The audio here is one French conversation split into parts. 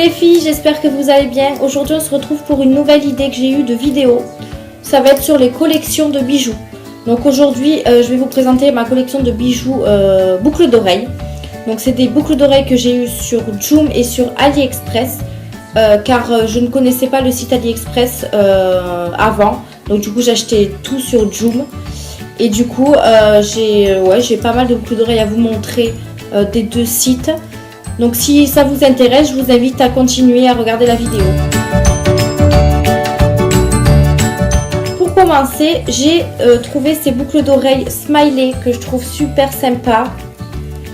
les filles, j'espère que vous allez bien. Aujourd'hui on se retrouve pour une nouvelle idée que j'ai eue de vidéo. Ça va être sur les collections de bijoux. Donc aujourd'hui je vais vous présenter ma collection de bijoux boucles d'oreilles. Donc c'est des boucles d'oreilles que j'ai eues sur Joom et sur AliExpress. Car je ne connaissais pas le site AliExpress avant. Donc du coup j'ai acheté tout sur Joom. Et du coup j'ai pas mal de boucles d'oreilles à vous montrer des deux sites. Donc si ça vous intéresse, je vous invite à continuer à regarder la vidéo. Pour commencer, j'ai trouvé ces boucles d'oreilles smiley que je trouve super sympa.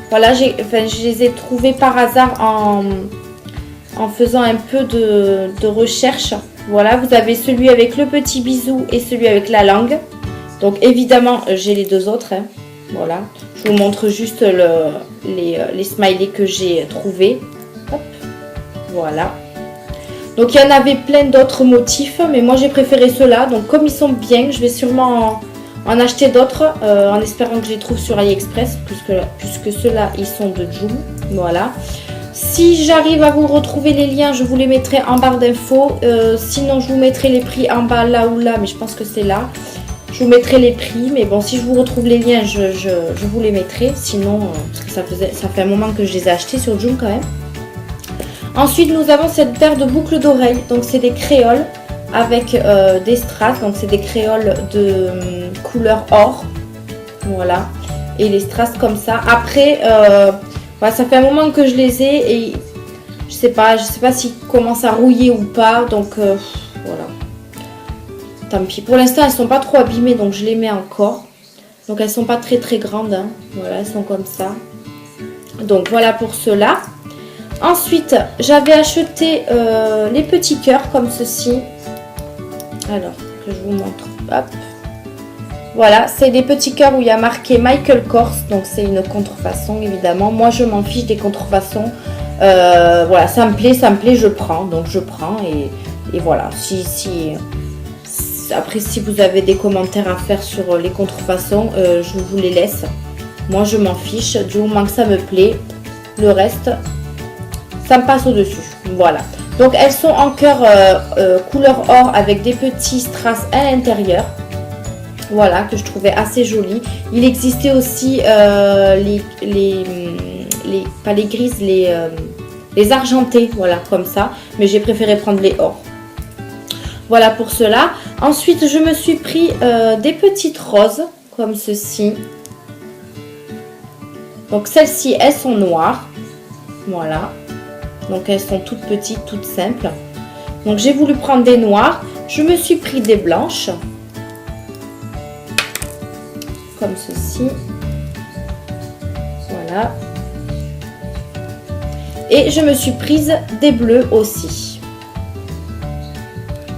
Voilà, je les ai trouvées par hasard en faisant un peu de recherche. Voilà, vous avez celui avec le petit bisou et celui avec la langue. Donc évidemment, j'ai les deux autres. Hein. Voilà, je vous montre juste les smileys que j'ai trouvés. Hop, voilà. Donc il y en avait plein d'autres motifs, mais moi j'ai préféré ceux-là. Donc comme ils sont bien, je vais sûrement en acheter d'autres en espérant que je les trouve sur AliExpress, puisque ceux-là ils sont de Joom. Voilà. Si j'arrive à vous retrouver les liens, je vous les mettrai en barre d'infos. Sinon je vous mettrai les prix en bas là ou là, mais je pense que c'est là. Je vous mettrai les prix, mais bon, si je vous retrouve les liens, je vous les mettrai. Sinon, parce que ça fait un moment que je les ai achetés sur Joom quand même. Ensuite, nous avons cette paire de boucles d'oreilles. Donc, c'est des créoles avec des strass. Donc, c'est des créoles de couleur or. Voilà. Et les strass comme ça. Après, voilà, ça fait un moment que je les ai et je sais pas s'ils commencent à rouiller ou pas. Donc, voilà. Tant pis. Pour l'instant, elles sont pas trop abîmées, donc je les mets encore. Donc, elles sont pas très très grandes. Hein. Voilà, elles sont comme ça. Donc, voilà pour cela. Ensuite, j'avais acheté les petits cœurs comme ceci. Alors, que je vous montre. Hop. Voilà, c'est des petits cœurs où il y a marqué Michael Kors. Donc, c'est une contrefaçon, évidemment. Moi, je m'en fiche des contrefaçons. Voilà, ça me plaît, je prends. Donc, je prends et voilà. Après, si vous avez des commentaires à faire sur les contrefaçons, je vous les laisse. Moi, je m'en fiche. Du moment que ça me plaît, le reste, ça me passe au-dessus. Voilà. Donc, elles sont en cœur couleur or avec des petits strass à l'intérieur. Voilà, que je trouvais assez joli. Il existait aussi pas les grises, les argentés. Voilà, comme ça. Mais j'ai préféré prendre les or. Voilà pour cela. Ensuite, je me suis pris des petites roses, comme ceci. Donc, celles-ci, elles sont noires. Voilà. Donc, elles sont toutes petites, toutes simples. Donc, j'ai voulu prendre des noires. Je me suis pris des blanches. Comme ceci. Voilà. Et je me suis prise des bleus aussi.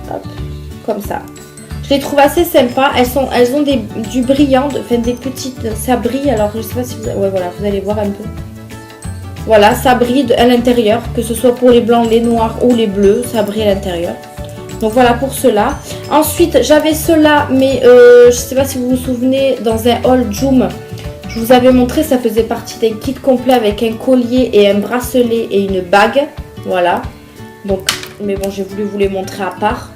Hop, comme ça. Je les trouve assez sympas. Elles ont du brillant, enfin des petites, ça brille. Alors je sais pas si vous, ouais voilà, vous allez voir un peu. Voilà, ça brille à l'intérieur, que ce soit pour les blancs, les noirs ou les bleus, ça brille à l'intérieur. Donc voilà pour cela. Ensuite, j'avais cela, mais je sais pas si vous vous souvenez, dans un haul Joom, je vous avais montré, ça faisait partie d'un kit complet avec un collier et un bracelet et une bague. Voilà. Donc, mais bon, j'ai voulu vous les montrer à part.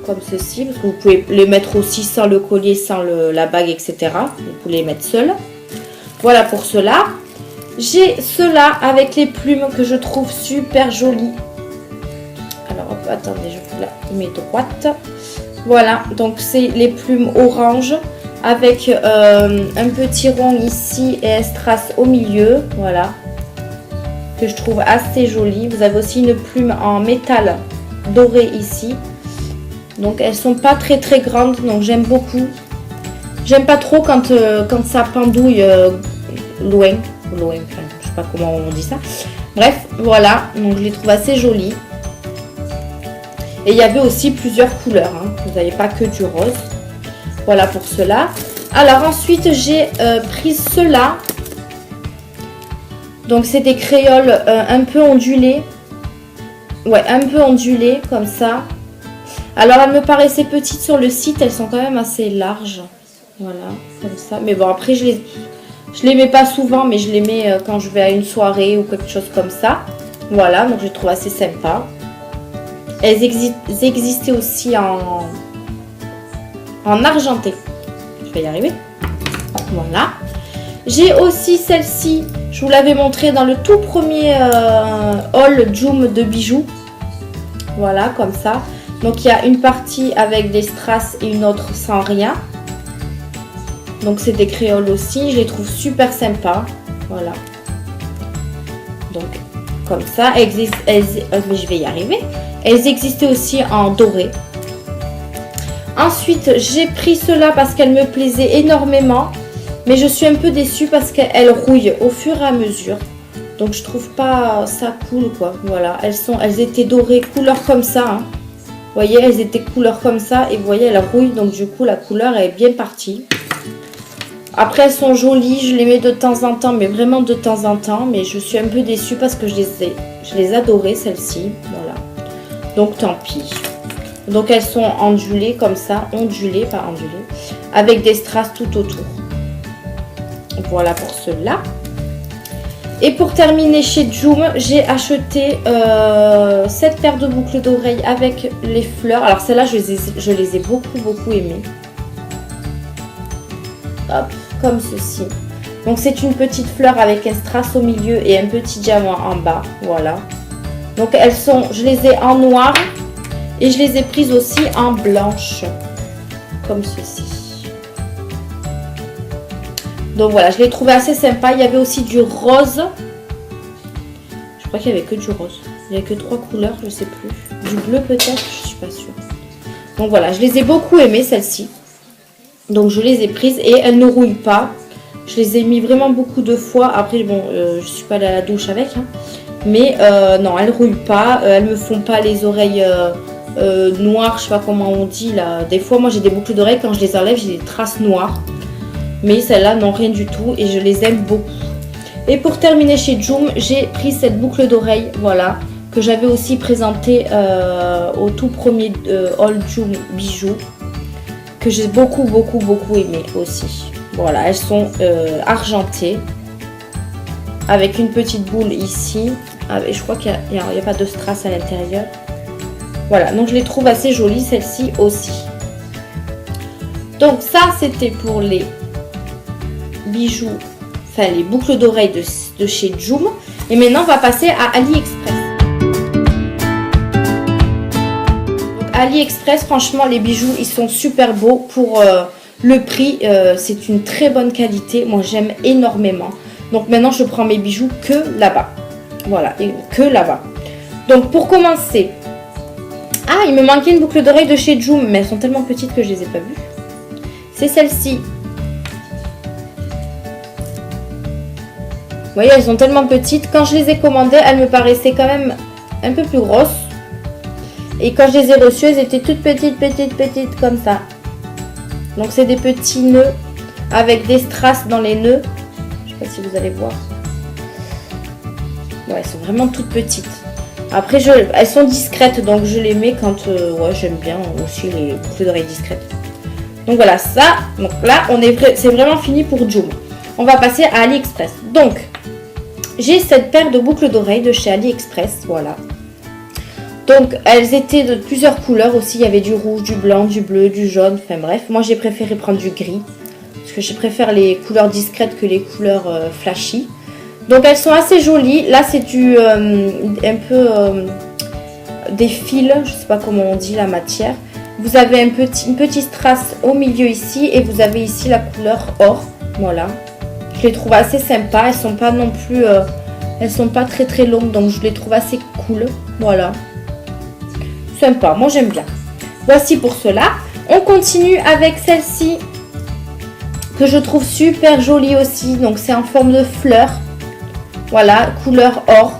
Comme ceci, parce que vous pouvez les mettre aussi sans le collier, sans la bague, etc. Vous pouvez les mettre seuls. Voilà pour cela. J'ai cela avec les plumes que je trouve super jolies. Alors, hop, attendez, je vous la mets droite. Voilà, donc c'est les plumes orange avec un petit rond ici et un strass au milieu. Voilà, que je trouve assez joli. Vous avez aussi une plume en métal doré ici. Donc elles sont pas très très grandes, donc j'aime beaucoup. J'aime pas trop quand ça pendouille loin, enfin, je sais pas comment on dit ça. Bref, voilà, donc je les trouve assez jolies. Et il y avait aussi plusieurs couleurs, hein. Vous n'avez pas que du rose. Voilà pour cela. Alors ensuite j'ai pris cela. Donc c'est des créoles un peu ondulées. Ouais, un peu ondulées comme ça. Alors, elles me paraissaient petites sur le site. Elles sont quand même assez larges. Voilà, comme ça. Mais bon, après, je les mets pas souvent, mais je les mets quand je vais à une soirée ou quelque chose comme ça. Voilà, donc je les trouve assez sympa. Elles existaient aussi en argenté. Je vais y arriver. Voilà. J'ai aussi celle-ci. Je vous l'avais montré dans le tout premier haul Joom de bijoux. Voilà, comme ça. Donc il y a une partie avec des strass et une autre sans rien. Donc c'est des créoles aussi. Je les trouve super sympas. Voilà. Donc comme ça. Mais je vais y arriver. Elles existaient aussi en doré. Ensuite, j'ai pris cela parce qu'elle me plaisait énormément. Mais je suis un peu déçue parce qu'elle rouille au fur et à mesure. Donc je trouve pas ça cool quoi. Voilà, elles étaient dorées couleur comme ça. Hein. Vous voyez, elles étaient couleur comme ça. Et vous voyez, elles rouillent. Donc du coup, la couleur est bien partie. Après, elles sont jolies. Je les mets de temps en temps. Mais vraiment de temps en temps. Mais je suis un peu déçue parce que je les adorais celles-ci. Voilà. Donc tant pis. Donc elles sont ondulées comme ça. Ondulées, pas ondulées. Avec des strass tout autour. Voilà pour ceux-là. Et pour terminer chez Joom, j'ai acheté cette paire de boucles d'oreilles avec les fleurs. Alors celles-là, je les ai beaucoup aimées. Hop, comme ceci. Donc c'est une petite fleur avec un strass au milieu et un petit diamant en bas. Voilà. Donc je les ai en noir et je les ai prises aussi en blanche. Comme ceci. Donc voilà, je l'ai trouvé assez sympa. Il y avait aussi du rose. Je crois qu'il n'y avait que du rose. Il n'y avait que 3 couleurs, je ne sais plus. Du bleu peut-être, je ne suis pas sûre. Donc voilà, je les ai beaucoup aimées celles-ci. Donc je les ai prises et elles ne rouillent pas. Je les ai mis vraiment beaucoup de fois. Après, bon, je ne suis pas allée à la douche avec. Hein. Mais non, elles ne rouillent pas. Elles ne me font pas les oreilles noires, je ne sais pas comment on dit là. Des fois, moi j'ai des boucles d'oreilles, quand je les enlève, j'ai des traces noires. Mais celles-là n'ont rien du tout et je les aime beaucoup. Et pour terminer chez Joom, j'ai pris cette boucle d'oreille, voilà, que j'avais aussi présentée au tout premier haul Joom bijoux, que j'ai beaucoup aimé aussi. Voilà, elles sont argentées, avec une petite boule ici. Et je crois qu'il n'y a pas de strass à l'intérieur. Voilà, donc je les trouve assez jolies, celles-ci aussi. Donc ça, c'était pour les bijoux, enfin les boucles d'oreilles de chez Joom. Et maintenant on va passer à AliExpress. Donc AliExpress, franchement les bijoux ils sont super beaux pour le prix, c'est une très bonne qualité, moi j'aime énormément. Donc maintenant je prends mes bijoux que là-bas, voilà, et que là-bas. Donc pour commencer, ah il me manquait une boucle d'oreille de chez Joom, mais elles sont tellement petites que je les ai pas vues. C'est celle-ci. Vous voyez, elles sont tellement petites. Quand je les ai commandées, elles me paraissaient quand même un peu plus grosses. Et quand je les ai reçues, elles étaient toutes petites comme ça. Donc c'est des petits nœuds avec des strass dans les nœuds. Je ne sais pas si vous allez voir. Ouais, elles sont vraiment toutes petites. Après, elles sont discrètes, donc je les mets quand ouais, j'aime bien aussi les boucles d'oreilles discrètes. Donc voilà, ça. Donc là, c'est vraiment fini pour Joom. On va passer à AliExpress. Donc, j'ai cette paire de boucles d'oreilles de chez AliExpress, voilà. Donc, elles étaient de plusieurs couleurs aussi. Il y avait du rouge, du blanc, du bleu, du jaune. Enfin bref, moi j'ai préféré prendre du gris. Parce que je préfère les couleurs discrètes que les couleurs flashy. Donc, elles sont assez jolies. Là, c'est du un peu des fils. Je ne sais pas comment on dit la matière. Vous avez une petite strass au milieu ici. Et vous avez ici la couleur or. Voilà. Je les trouve assez sympas. Elles sont pas non plus... elles sont pas très longues. Donc, je les trouve assez cool. Voilà. Sympa. Moi, j'aime bien. Voici pour cela. On continue avec celle-ci. Que je trouve super jolie aussi. Donc, c'est en forme de fleur. Voilà. Couleur or.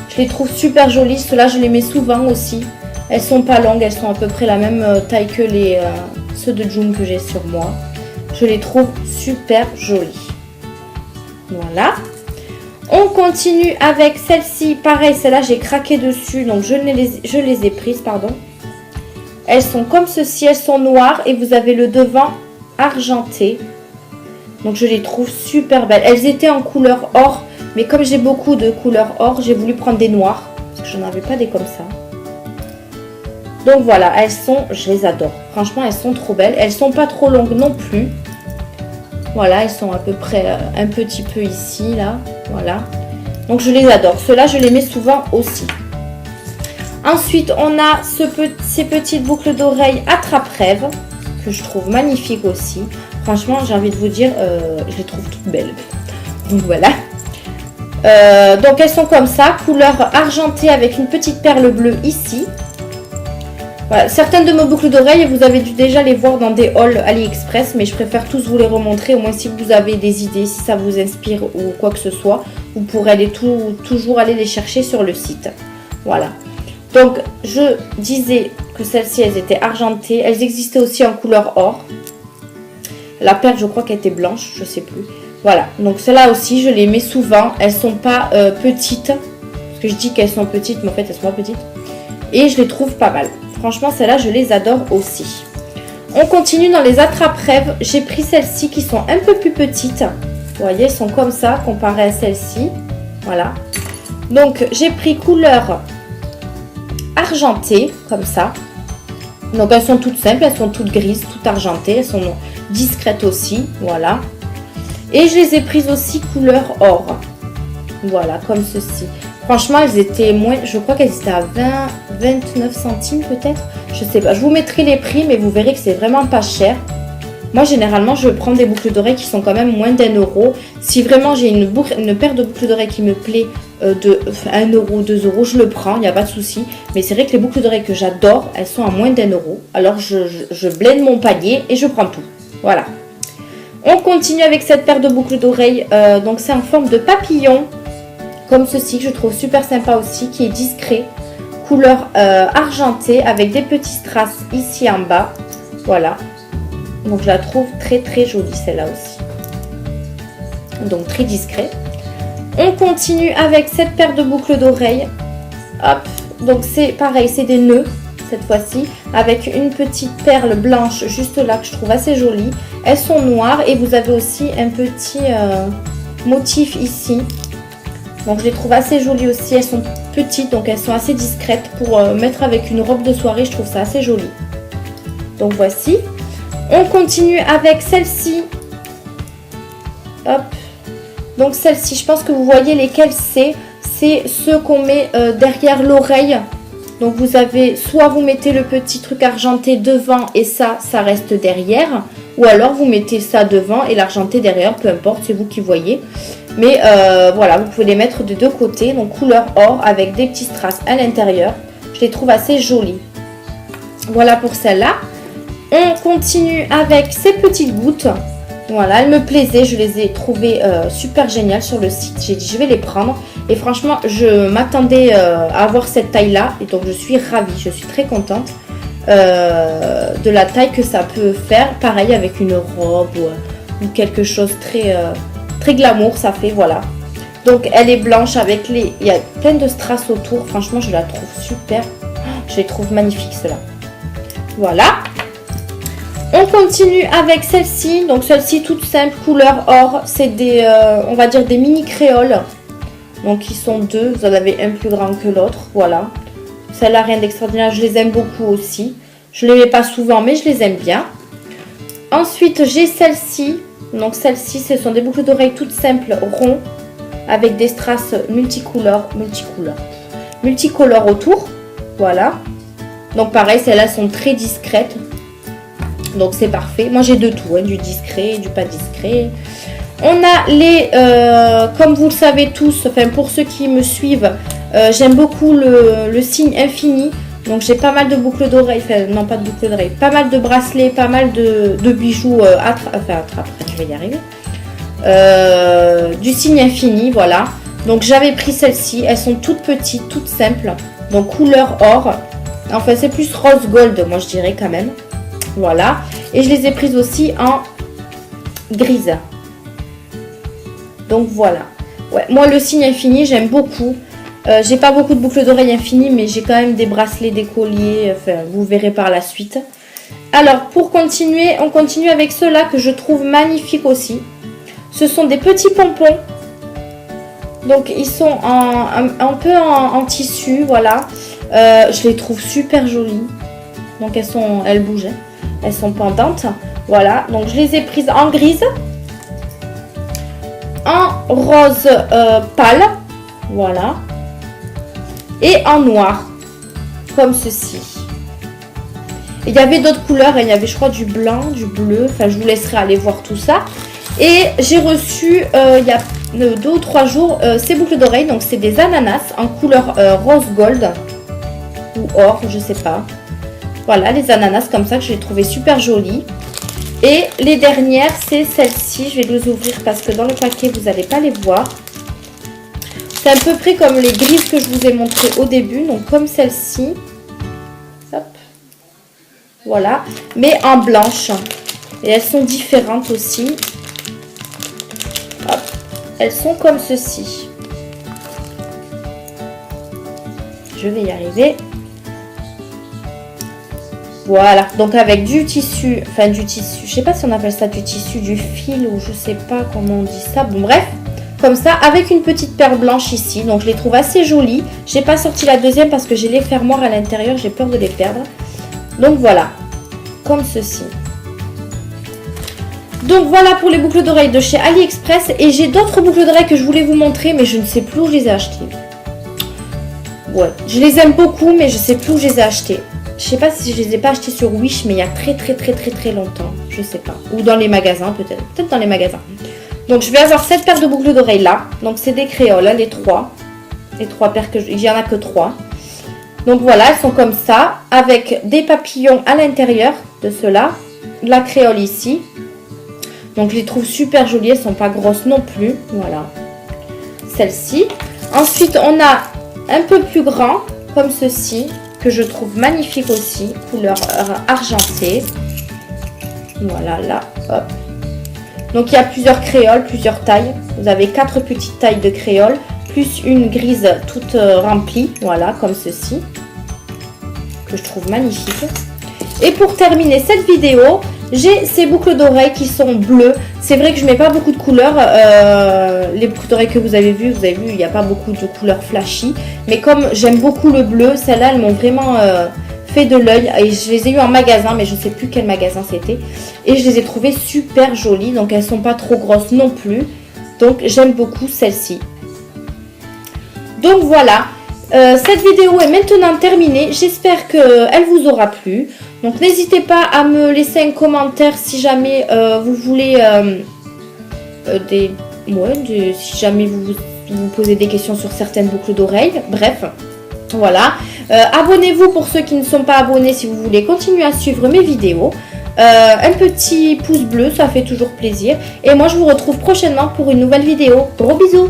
Je les trouve super jolies. Ceux-là, je les mets souvent aussi. Elles sont pas longues. Elles sont à peu près la même taille que ceux de Joom que j'ai sur moi. Je les trouve super jolies. Voilà. On continue avec celle-ci. Pareil, celle-là, j'ai craqué dessus. Donc, je les ai prises, pardon. Elles sont comme ceci. Elles sont noires. Et vous avez le devant argenté. Donc, je les trouve super belles. Elles étaient en couleur or. Mais comme j'ai beaucoup de couleurs or, j'ai voulu prendre des noirs. Parce que je n'en avais pas des comme ça. Donc voilà, elles sont, je les adore. Franchement, elles sont trop belles. Elles sont pas trop longues non plus. Voilà, elles sont à peu près un petit peu ici, là. Voilà. Donc je les adore. Ceux-là, je les mets souvent aussi. Ensuite, on a ces petites boucles d'oreilles attrape-rêve que je trouve magnifiques aussi. Franchement, j'ai envie de vous dire, je les trouve toutes belles. Donc voilà. Donc elles sont comme ça, couleur argentée avec une petite perle bleue ici. Voilà. Certaines de mes boucles d'oreilles, vous avez dû déjà les voir dans des hauls AliExpress, mais je préfère tous vous les remontrer. Au moins si vous avez des idées, si ça vous inspire ou quoi que ce soit, vous pourrez aller toujours aller les chercher sur le site. Voilà. Donc je disais que celles-ci, elles étaient argentées. Elles existaient aussi en couleur or. La perle, je crois qu'elle était blanche, je sais plus. Voilà, donc celles-là aussi, je les mets souvent. Elles sont pas petites. Parce que je dis qu'elles sont petites, mais en fait, elles sont pas petites. Et je les trouve pas mal. Franchement, celles-là, je les adore aussi. On continue dans les attrape-rêves. J'ai pris celles-ci qui sont un peu plus petites. Vous voyez, elles sont comme ça, comparées à celles-ci. Voilà. Donc, j'ai pris couleur argentée, comme ça. Donc, elles sont toutes simples, elles sont toutes grises, toutes argentées. Elles sont discrètes aussi, voilà. Et je les ai prises aussi couleur or. Voilà, comme ceci. Franchement, elles étaient moins, je crois qu'elles étaient à 29 centimes peut-être. Je sais pas, je vous mettrai les prix, mais vous verrez que c'est vraiment pas cher. Moi, généralement, je prends des boucles d'oreilles qui sont quand même moins d'1 €. Si vraiment j'ai une paire de boucles d'oreilles qui me plaît de 1 €, 2 €, je le prends, il n'y a pas de souci. Mais c'est vrai que les boucles d'oreilles que j'adore, elles sont à moins d'1 €. Alors, je blende mon panier et je prends tout. Voilà. On continue avec cette paire de boucles d'oreilles. Donc, c'est en forme de papillon. Comme ceci, que je trouve super sympa aussi, qui est discret. Couleur argentée avec des petits strass ici en bas. Voilà. Donc, je la trouve très très jolie, celle-là aussi. Donc, très discret. On continue avec cette paire de boucles d'oreilles. Hop. Donc, c'est pareil, c'est des nœuds cette fois-ci. Avec une petite perle blanche juste là que je trouve assez jolie. Elles sont noires et vous avez aussi un petit motif ici. Donc, je les trouve assez jolies aussi. Elles sont petites, donc elles sont assez discrètes. Pour mettre avec une robe de soirée, je trouve ça assez joli. Donc, voici. On continue avec celle-ci. Hop. Donc, celle-ci, je pense que vous voyez lesquelles c'est. C'est ceux qu'on met derrière l'oreille. Donc, vous avez, soit vous mettez le petit truc argenté devant et ça reste derrière. Ou alors, vous mettez ça devant et l'argenté derrière, peu importe, c'est vous qui voyez. Mais voilà, vous pouvez les mettre de deux côtés. Donc, couleur or avec des petits strass à l'intérieur. Je les trouve assez jolies. Voilà pour celle-là. On continue avec ces petites gouttes. Voilà, elles me plaisaient. Je les ai trouvées super géniales sur le site. J'ai dit, je vais les prendre. Et franchement, je m'attendais à avoir cette taille-là. Et donc, je suis ravie. Je suis très contente de la taille que ça peut faire. Pareil, avec une robe ou quelque chose très glamour, ça fait, voilà. Donc, elle est blanche avec il y a plein de strass autour. Franchement, je la trouve super. Je les trouve magnifiques, ceux-là. Voilà. On continue avec celle-ci. Donc, celle-ci, toute simple, couleur or. C'est des, on va dire, des mini créoles. Donc, ils sont deux. Vous en avez un plus grand que l'autre. Voilà. Celle-là, rien d'extraordinaire. Je les aime beaucoup aussi. Je ne les mets pas souvent, mais je les aime bien. Ensuite, j'ai celle-ci. Donc, celle-ci, ce sont des boucles d'oreilles toutes simples, ronds, avec des strass multicolores autour. Voilà. Donc, pareil, celles-là sont très discrètes. Donc, c'est parfait. Moi, j'ai de tout, hein, du discret, du pas discret. On a les, comme vous le savez tous, enfin, pour ceux qui me suivent, j'aime beaucoup le signe infini. Donc, j'ai pas mal de boucles d'oreilles, enfin, non, pas de boucles d'oreilles, pas mal de bracelets, pas mal de bijoux, je vais y arriver. Du signe infini, voilà. Donc, j'avais pris celles-ci. Elles sont toutes petites, toutes simples. Donc, couleur or. Enfin, c'est plus rose gold, moi, je dirais quand même. Voilà. Et je les ai prises aussi en grise. Donc, voilà. Ouais, moi, le signe infini, j'aime beaucoup. J'ai pas beaucoup de boucles d'oreilles infinies, mais j'ai quand même des bracelets, des colliers. Enfin, vous verrez par la suite. Alors, pour continuer, on continue avec ceux-là que je trouve magnifiques aussi. Ce sont des petits pompons. Donc ils sont un peu en tissu, voilà. Je les trouve super jolies. Donc elles bougent, hein. Elles sont pendantes. Voilà, donc je les ai prises en grise, en rose pâle, voilà, et en noir, comme ceci. Il y avait d'autres couleurs, il y avait je crois du blanc, du bleu, enfin je vous laisserai aller voir tout ça. Et j'ai reçu il y a 2 ou 3 jours ces boucles d'oreilles, donc c'est des ananas en couleur rose gold ou or, je sais pas. Voilà, les ananas comme ça que je les trouvais super jolies. Et les dernières, c'est celles-ci. Je vais les ouvrir parce que dans le paquet, vous n'allez pas les voir. C'est à peu près comme les grises que je vous ai montrées au début. Donc comme celle-ci. Hop. Voilà. Mais en blanche. Et elles sont différentes aussi. Hop. Elles sont comme ceci. Je vais y arriver. Voilà, donc avec du tissu, enfin du tissu, je sais pas si on appelle ça du tissu, du fil ou je sais pas comment on dit ça. Bon bref, comme ça, avec une petite perle blanche ici. Donc je les trouve assez jolies. J'ai pas sorti la deuxième parce que j'ai les fermoirs à l'intérieur, j'ai peur de les perdre. Donc voilà, comme ceci. Donc voilà pour les boucles d'oreilles de chez AliExpress. Et j'ai d'autres boucles d'oreilles que je voulais vous montrer, mais je ne sais plus où je les ai achetées. Ouais, je les aime beaucoup, mais je sais plus où je les ai achetées. Je sais pas si je les ai pas achetés sur Wish, mais il y a très longtemps. Je sais pas. Ou dans les magasins, peut-être. Peut-être dans les magasins. Donc, je vais avoir cette paire de boucles d'oreilles là. Donc, c'est des créoles, hein, les 3. Les 3 paires que il y en a que 3. Donc, voilà, elles sont comme ça. Avec des papillons à l'intérieur de cela. La créole ici. Donc, je les trouve super jolies. Elles sont pas grosses non plus. Voilà. Celle-ci. Ensuite, on a un peu plus grand, comme ceci. Que je trouve magnifique aussi, couleur argentée. Voilà, là, hop. Donc, il y a plusieurs créoles, plusieurs tailles. Vous avez 4 petites tailles de créoles, plus une grise toute remplie, voilà, comme ceci. Que je trouve magnifique. Et pour terminer cette vidéo, j'ai ces boucles d'oreilles qui sont bleues. C'est vrai que je mets pas beaucoup de couleurs. Les boucles d'oreilles que vous avez vues, il n'y a pas beaucoup de couleurs flashy. Mais comme j'aime beaucoup le bleu, celles-là, elles m'ont vraiment fait de l'œil. Et je les ai eues en magasin, mais je ne sais plus quel magasin c'était. Et je les ai trouvées super jolies. Donc, elles ne sont pas trop grosses non plus. Donc, j'aime beaucoup celles-ci. Donc, voilà. Cette vidéo est maintenant terminée. J'espère qu'elle vous aura plu. Donc n'hésitez pas à me laisser un commentaire si jamais vous voulez si jamais vous posez des questions sur certaines boucles d'oreilles. Bref, voilà. Abonnez-vous pour ceux qui ne sont pas abonnés si vous voulez continuer à suivre mes vidéos. Un petit pouce bleu, ça fait toujours plaisir. Et moi je vous retrouve prochainement pour une nouvelle vidéo. Gros bisous!